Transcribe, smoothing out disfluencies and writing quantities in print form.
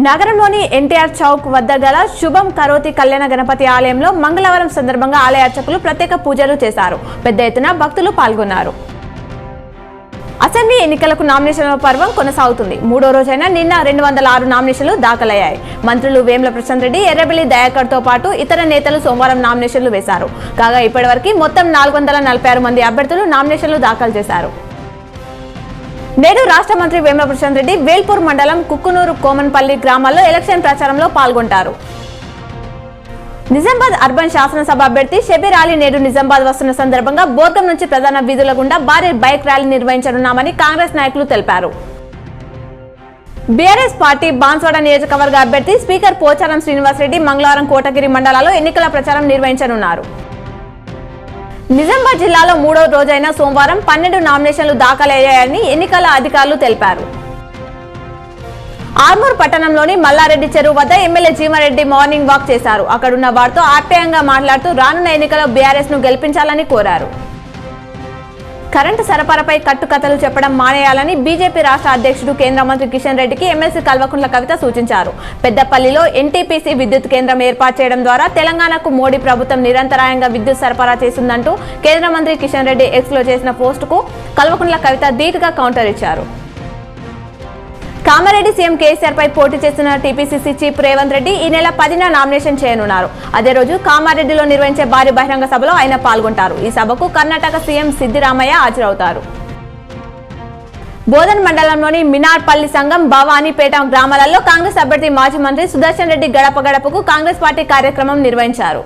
నగరంలోని ఎన్టీఆర్ చౌక్ వద్ద గల శుభం కరోతి కళ్యాణ గణపతి ఆలయంలో మంగళవారం సందర్భంగా ఆలయ అర్చకులు ప్రత్యేక పూజలు చేశారు. పెద్ద ఎత్తున భక్తులు పాల్గొన్నారు. అసెంబ్లీ ఎన్నికలకు నామినేషన్ల పర్వం కొనసాగుతుంది. మూడో రోజైన నిన్న 206 నామినేషన్లు దాఖలయ్యాయి. మంత్రులు వేముల ప్రశాంత్ రెడ్డి, ఎర్రబెల్లి దయాకర్ తో పాటు ఇతర నేతలు సోమవారం నామినేషన్లు వేశారు. కాగా ఇప్పటివరకు మొత్తం 446 మంది అభ్యర్థులు నామినేషన్లు దాఖలు చేశారు. నేడు రాష్ట్ర మంత్రి వేముల ప్రశాంత్ రెడ్డి వేల్పూర్ మండలం కుక్కునూరు కోమన్పల్లి గ్రామాల్లో ఎలక్షన్ ప్రచారంలో పాల్గొంటారు. నిజామాబాద్ అర్బన్ శాసనసభ అభ్యర్థి షబీర్ అలీ నేడు నిజామాబాద్ వస్తున్న సందర్భంగా బోర్గం నుంచి ప్రధాన వీధుల గుండా భారీ బైక్ ర్యాలీ నిర్వహించనున్నామని కాంగ్రెస్ నాయకులు తెలిపారు. బీఆర్ఎస్ పార్టీ బాన్స్వాడ నియోజకవర్గ అభ్యర్థి స్పీకర్ పోచారం శ్రీనివాసరెడ్డి మంగళవారం కోటగిరి మండలాల్లో ఎన్నికల ప్రచారం నిర్వహించనున్నారు. నిజామాబాద్ జిల్లాలో మూడో రోజైన సోమవారం 12 నామినేషన్లు దాఖలయ్యాయని ఎన్నికల అధికారులు తెలిపారు. ఆర్మూర్ పట్టణంలోని మల్లారెడ్డి చెరువు వద్ద ఎమ్మెల్యే జీవారెడ్డి మార్నింగ్ వాక్ చేశారు. అక్కడున్న వారితో ఆప్యాయంగా మాట్లాడుతూ రానున్న ఎన్నికల్లో బీఆర్ఎస్ ను గెలిపించాలని కోరారు. కరెంటు సరఫరాపై కట్టుకథలు చెప్పడం మానేయాలని బీజేపీ రాష్ట్ర అధ్యక్షుడు కేంద్ర మంత్రి కిషన్ రెడ్డికి ఎమ్మెల్సీ కల్వకుంట్ల కవిత సూచించారు. పెద్దపల్లిలో ఎన్టీపీసీ విద్యుత్ కేంద్రం ఏర్పాటు చేయడం ద్వారా తెలంగాణకు మోడీ ప్రభుత్వం నిరంతరాయంగా విద్యుత్ సరఫరా చేసిందంటూ కేంద్ర మంత్రి కిషన్ రెడ్డి ఎక్స్ లో చేసిన పోస్టుకు కల్వకుంట్ల కవిత ధీటుగా కౌంటర్ ఇచ్చారు. కామారెడ్డి సీఎం కేసీఆర్ పై పోటీ చేస్తున్న టీపీసీసీ చీఫ్ రేవంత్ రెడ్డి ఈ నెల 10న నామినేషన్ చేయనున్నారు. అదే రోజు కామారెడ్డిలో నిర్వహించే భారీ బహిరంగ సభలో ఆయన పాల్గొంటారు. ఈ సభకు కర్ణాటక సీఎం సిద్దిరామయ్య హాజరవుతారు. బోధన్ మండలంలోని మినార్పల్లి సంఘం, భవానీపేట గ్రామాలలో కాంగ్రెస్ అభ్యర్థి మాజీ మంత్రి సుదర్శన్ రెడ్డి గడప గడపకు కాంగ్రెస్ పార్టీ కార్యక్రమం నిర్వహించారు.